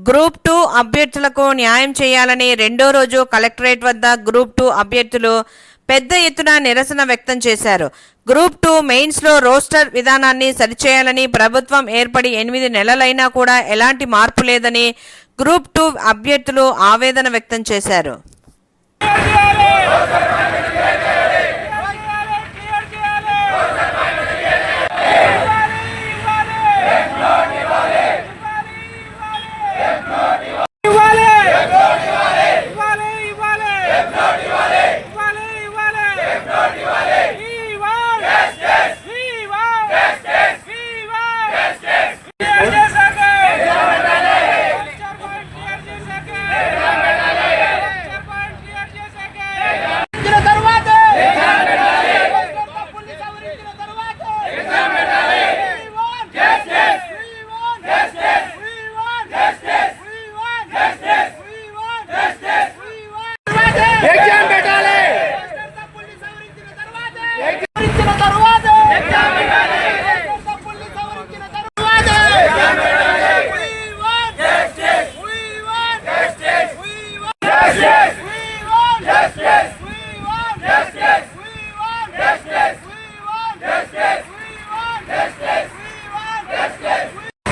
Group 2 అభ్యర్థులకు న్యాయం చేయాలని రెండో రోజు కలెక్టరేట్ వద్ద గ్రూప్ 2 అభ్యర్థులు పెద్ద ఎత్తున నిరసన వ్యక్తం చేశారు. గ్రూప్ 2 మెయిన్స్లో రోస్టర్ విధానాన్ని సరిచేయాలని, ప్రభుత్వం ఏర్పడి 8 నెలలైనా కూడా ఎలాంటి మార్పు లేదని గ్రూప్ 2 అభ్యర్థులు ఆవేదన వ్యక్తం చేశారు.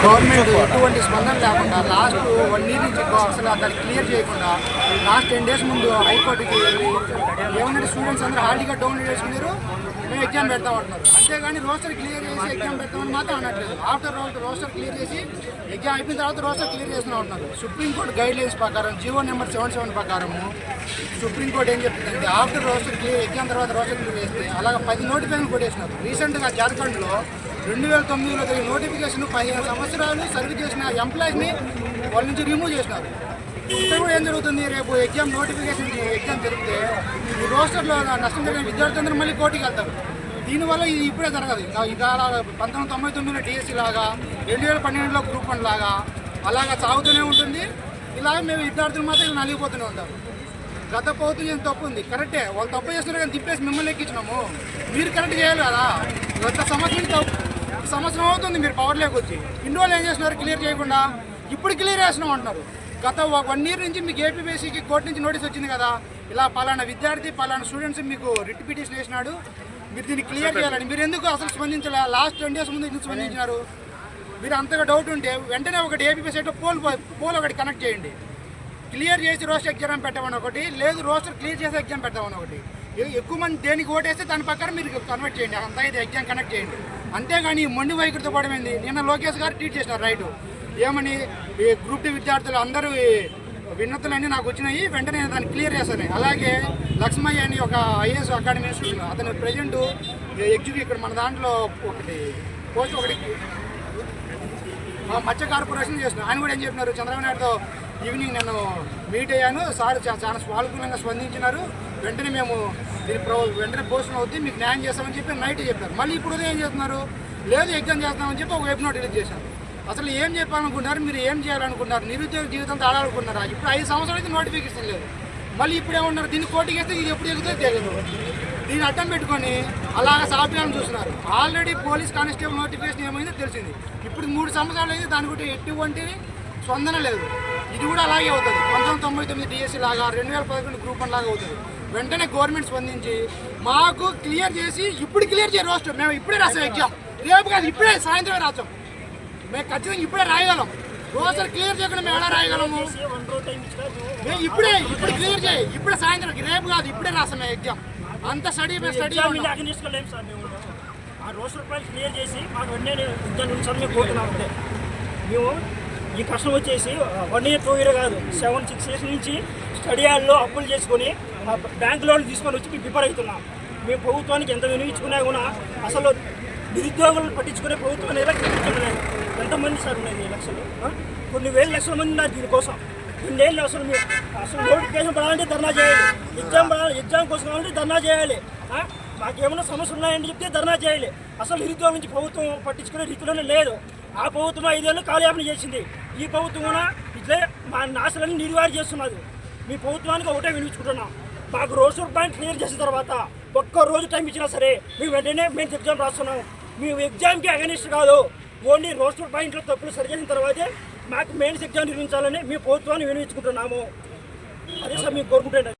గవర్నమెంట్ ఎటువంటి స్పందన లేకుండా లాస్ట్ 1 ఇయర్ నుంచి అసలు దాన్ని క్లియర్ చేయకుండా లాస్ట్ 10 డేస్ ముందు హైకోర్టుకి ఏమన్నా స్టూడెంట్స్ అందరూ హార్డీగా డౌన్లోడ్ చేసుకున్నారు, మేము ఎగ్జామ్ పెడతామంటున్నారు. అంతేగాని రోస్టర్ క్లియర్ చేసి ఎగ్జామ్ పెడతామని మాత్రం అనట్లేదు. ఆఫ్టర్ రోస్టర్ క్లియర్ చేసి ఎగ్జామ్ అయిపోయిన తర్వాత రోస్టర్ క్లియర్ చేస్తూనే ఉంటున్నారు. సుప్రీంకోర్టు గైడ్ లైన్స్ ప్రకారం జీవో నెంబర్ 77 ప్రకారము సుప్రీంకోర్టు ఏం చెప్తుందంటే ఆఫ్టర్ రోస్టర్ క్లియర్ ఎగ్జామ్ తర్వాత రోస్టర్ క్లియర్ చేస్తే అలాగే 10 నోటిఫికేషన్ కొట్టేసినారు. రీసెంట్గా జార్ఖండ్లో 2009లో జరిగిన నోటిఫికేషన్ 15 సంవత్సరాలు సర్వీస్ చేసిన ఎంప్లాయీస్ని వాళ్ళ నుంచి రిమూవ్ చేసినారు. ఇక్కడ కూడా ఏం జరుగుతుంది, రేపు ఎగ్జామ్ నోటిఫికేషన్ ఎగ్జామ్ జరిగితే ఈ రోస్టర్లో నష్టం జరిగిన విద్యార్థులందరూ మళ్ళీ కోర్టుకి వెళ్తారు. దీనివల్ల ఇది ఇప్పుడే జరగదు. ఇది 1999లో డిఎస్సీ లాగా 2012లో గ్రూప్ 1 లాగా అలాగా సాగుతూనే ఉంటుంది. ఇలాగ మేము విద్యార్థులు మాత్రం ఇలా నలిగిపోతూనే ఉంటారు. గత ప్రభుత్వం ఏం తప్పు ఉంది, కరెక్టే, వాళ్ళు తప్పు చేస్తున్నారు కానీ తిప్పేసి మిమ్మల్ని ఎక్కించినాము, మీరు కరెక్ట్ చేయాలి కదా. గత సంవత్సరం అవుతుంది మీరు పవర్లోకి వచ్చి, ఇన్ని రోజులు ఏం చేస్తున్నారు క్లియర్ చేయకుండా, ఇప్పుడు క్లియర్ చేస్తున్నాం అంటున్నారు. గత 1 ఇయర్ నుంచి మీకు ఏపీపీఎస్సీకి కోర్టు నుంచి నోటీస్ వచ్చింది కదా, ఇలా పలానా విద్యార్థి పలానా స్టూడెంట్స్ మీకు రిట్ పిటిషన్ వేసినాడు, మీరు దీన్ని క్లియర్ చేయాలని. మీరు ఎందుకు అసలు స్పందించలే? లాస్ట్ 10 డేస్ ముందు ఎందుకు స్పందించినారు? మీరు అంతగా డౌట్ ఉంటే వెంటనే ఒకటి ఏపీపీఎస్సీలో పోల్ ఒకటి కనెక్ట్ చేయండి. క్లియర్ చేసి రోస్టర్ ఎగ్జామ్ పెట్టమని ఒకటి, లేదు రోస్టర్ క్లియర్ చేసి ఎగ్జామ్ పెట్టమని ఒకటి. ఎక్కువ మంది దేనికి ఓటేస్తే దాని ప్రకారం మీరు కన్వర్ట్ చేయండి, అంతా ఇది ఎగ్జామ్ కనెక్ట్ చేయండి. అంతేగాని మొండి వైఖరితో పడమైంది. నిన్న లోకేష్ గారు ట్వీట్ చేసినారు రైటు, ఏమని ఈ గ్రూప్ 2 విద్యార్థులు అందరూ విన్నతులన్నీ నాకు వచ్చినాయి, వెంటనే నేను దాన్ని క్లియర్ చేస్తాను. అలాగే లక్ష్మయ్య అని ఒక ఐఏఎస్ అకాడమీ ఇన్స్టిట్యూట్, అతను ప్రజెంట్ ఎగ్జిక్యూటివ్ ఇక్కడ మన దాంట్లో ఒకటి పోస్ట్ ఒకటి మత్స్య కార్పొరేషన్ చేస్తున్నారు. ఆయన కూడా ఏం చెప్పినారు, చంద్రబాబు నాయుడుతో ఈవినింగ్ నేను మీట్ అయ్యాను, సార్ చాలా స్వాలుకూలంగా స్పందించినారు, వెంటనే మేము దీని వెంటనే పోస్టింగ్ అవుతుంది, మీకు న్యాయం చేస్తామని చెప్పి నైట్ చెప్పారు. మళ్ళీ ఇప్పుడు ఏం చేస్తున్నారు, లేదు ఎగ్జామ్ చేస్తామని చెప్పి ఒక వెబ్ నోట్ రిలీజ్ చేశారు. అసలు ఏం చెప్పాలనుకుంటున్నారు, మీరు ఏం చేయాలనుకుంటున్నారు? నిరుద్యోగ జీవితంతో ఆడాలనుకుంటున్నారా? ఇప్పుడు 5 సంవత్సరాలు అయితే నోటిఫికేషన్ లేదు, మళ్ళీ ఇప్పుడు ఏమన్నారు, దీన్ని కోర్టుకి వేస్తే ఇది ఎప్పుడు ఎగుతుందో తెలియదు. దీన్ని అడ్డం పెట్టుకొని అలాగ సాఫ్ట్వేర్ని చూస్తున్నారు. ఆల్రెడీ పోలీస్ కానిస్టేబుల్ నోటిఫికేషన్ ఏమైందో తెలిసింది. ఇప్పుడు 3 సంవత్సరాలు అయితే దాని గురించి ఎటువంటి స్పందన లేదు. ఇది కూడా అలాగే అవుతుంది, 1999 డిఎస్సీ లాగా 2011 గ్రూప్ 1 లాగా అవుతుంది. వెంటనే గవర్నమెంట్ స్పందించి మాకు క్లియర్ చేసి ఇప్పుడు క్లియర్ చేయ రోస్టర్, మేము ఇప్పుడే రాసాం ఎగ్జామ్, రేపు కాదు ఇప్పుడే సాయంత్రమే రాసాం, మేము ఖచ్చితంగా ఇప్పుడే రాయగలం. రోస్టర్ క్లియర్ చేయకుండా మేము ఎలా రాయగలము? మేము ఇప్పుడు క్లియర్ చేయి, ఇప్పుడే సాయంత్రం, రేపు కాదు ఇప్పుడే రాసాం మేము ఎగ్జామ్. అంత స్టడీ రోస్టర్ ప్రైస్ క్లియర్ చేసి మాకు మేము ఈ కష్టం వచ్చేసి 1 ఇయర్ 2 ఇయర్ కాదు 7-6 ఇయర్స్ నుంచి స్టడీ హాల్లో అప్పులు చేసుకొని బ్యాంక్ లోన్లు తీసుకొని వచ్చి ప్రిపేర్ అవుతున్నాం. మేము ప్రభుత్వానికి ఎంత వినియోగించుకున్నా కూడా అసలు నిరుద్యోగులను పట్టించుకునే ప్రభుత్వం అనేది చూపించలేదు. ఎంతమంది సార్ ఉన్నాయి లక్షలు, కొన్ని వేల లక్షల మంది ఉన్నారు దీనికోసం. ఇన్నేళ్ళు అసలు నోటిఫికేషన్ పడాలంటే ధర్నా చేయాలి, ఎగ్జామ్ కోసం కావాలంటే ధర్నా చేయాలి, మాకేమైనా సమస్యలు ఉన్నాయని చెప్తే ధర్నా చేయాలి. అసలు నిరుద్యోగం నుంచి ప్రభుత్వం పట్టించుకునే రీతిలోనే లేదు. ఆ ప్రభుత్వం 5 ఏళ్ళు కాలయాపన చేసింది, ఈ ప్రభుత్వం కూడా ఇట్లే మా నాశనాన్ని నిర్వాహణ చేస్తున్నది. మీ ప్రభుత్వానికి ఒకటే వినిపించుకుంటున్నాం, మాకు రోస్టర్ పాయింట్ క్లియర్ చేసిన తర్వాత ఒక్క రోజు టైం ఇచ్చినా సరే మేము వెంటనే మేము ఎగ్జామ్ రాస్తున్నాం. మేము ఎగ్జామ్కి అగనిస్ట్ కాదు, ఓన్లీ రోస్టర్ పాయింట్లో తప్పులు సరి చేసిన తర్వాతే మాకు మెయిన్స్ ఎగ్జామ్ నిర్వహించాలని మీ ప్రభుత్వాన్ని వినియోగించుకుంటున్నాము. అదే సార్ మేము కోరుకుంటున్నాం.